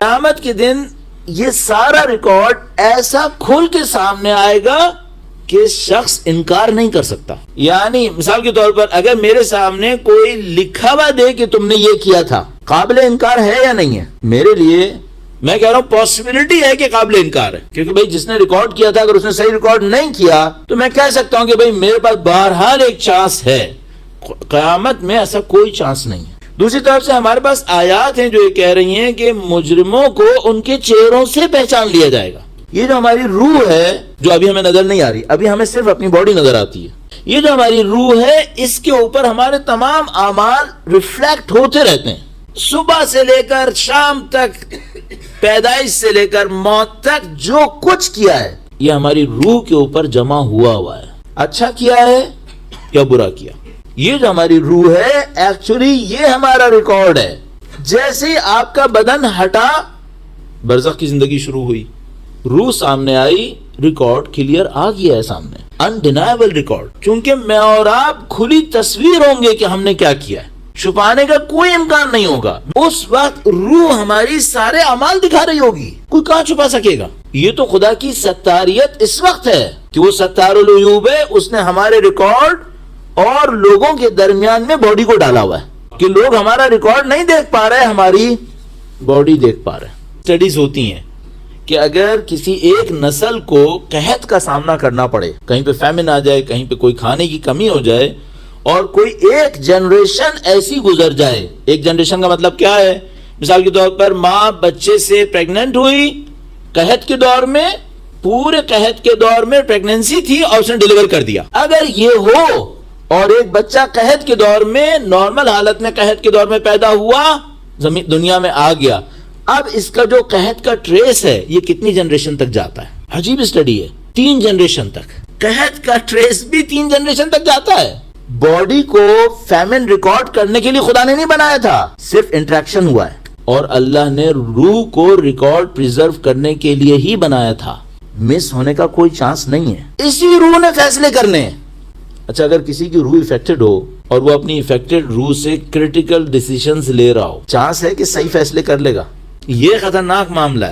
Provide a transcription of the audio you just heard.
قیامت کے دن یہ سارا ریکارڈ ایسا کھل کے سامنے آئے گا کہ شخص انکار نہیں کر سکتا. یعنی مثال کے طور پر اگر میرے سامنے کوئی لکھا ہوا دے کہ تم نے یہ کیا تھا، قابل انکار ہے یا نہیں ہے؟ میرے لیے میں کہہ رہا ہوں پاسبلٹی ہے کہ قابل انکار ہے، کیونکہ بھائی جس نے ریکارڈ کیا تھا اگر اس نے صحیح ریکارڈ نہیں کیا تو میں کہہ سکتا ہوں کہ بھائی میرے پاس بہرحال ایک چانس ہے. قیامت میں ایسا کوئی چانس نہیں ہے. دوسری طرف سے ہمارے پاس آیات ہیں جو یہ کہہ رہی ہیں کہ مجرموں کو ان کے چہروں سے پہچان لیا جائے گا. یہ جو ہماری روح ہے جو ابھی ہمیں نظر نہیں آ رہی، ابھی ہمیں صرف اپنی باڈی نظر آتی ہے، یہ جو ہماری روح ہے اس کے اوپر ہمارے تمام اعمال ریفلیکٹ ہوتے رہتے ہیں. صبح سے لے کر شام تک، پیدائش سے لے کر موت تک جو کچھ کیا ہے یہ ہماری روح کے اوپر جمع ہوا ہے. اچھا کیا ہے یا برا کیا، یہ جو ہماری روح ہے ایکچولی یہ ہمارا ریکارڈ ہے. جیسے ہی آپ کا بدن ہٹا برزخ کی زندگی شروع ہوئی، روح سامنے آئی، ریکارڈ کلیئر آ گیا ہے سامنے، انڈینائبل ریکارڈ. چونکہ میں اور آپ کھلی تصویر ہوں گے کہ ہم نے کیا کیا ہے، چھپانے کا کوئی امکان نہیں ہوگا. اس وقت روح ہماری سارے اعمال دکھا رہی ہوگی، کوئی کہاں چھپا سکے گا. یہ تو خدا کی ستاریت اس وقت ہے کہ وہ ستار العیوب ہے. اس نے ہمارے ریکارڈ اور لوگوں کے درمیان میں باڈی کو ڈالا ہوا ہے کہ لوگ ہمارا ریکارڈ نہیں دیکھ پا رہے، ہماری باڈی دیکھ پا رہے. اسٹڈیز ہوتی ہیں کہ اگر کسی ایک نسل کو قحط کا سامنا کرنا پڑے، کہیں پہ فیمن آ جائے، کہیں پہ کوئی کھانے کی کمی ہو جائے، اور کوئی ایک جنریشن ایسی گزر جائے. ایک جنریشن کا مطلب کیا ہے؟ مثال کے طور پر ماں بچے سے پریگننٹ ہوئی قحط کے دور میں، پورے قحط کے دور میں پریگننسی تھی اور اس نے ڈیلیور کر دیا. اگر یہ ہو اور ایک بچہ قحط کے دور میں نارمل حالت میں قحط کے دور میں پیدا ہوا، زمین دنیا میں آ گیا، اب اس کا جو قحط کا ٹریس ہے یہ کتنی جنریشن تک جاتا ہے؟ عجیب اسٹڈی ہے، 3 جنریشن تک. قحط کا ٹریس بھی 3 جنریشن تک جاتا ہے. باڈی کو فیمن ریکارڈ کرنے کے لیے خدا نے نہیں بنایا تھا، صرف انٹریکشن ہوا ہے. اور اللہ نے روح کو ریکارڈ پریزرو کرنے کے لیے ہی بنایا تھا، مس ہونے کا کوئی چانس نہیں ہے. اسی روح نے فیصلے کرنے ہیں. اچھا اگر کسی کی روح افیکٹڈ ہو اور وہ اپنی افیکٹڈ روح سے کریٹیکل ڈیسیژنز لے رہا ہو، چانس ہے کہ صحیح فیصلے کر لے گا؟ یہ خطرناک معاملہ ہے.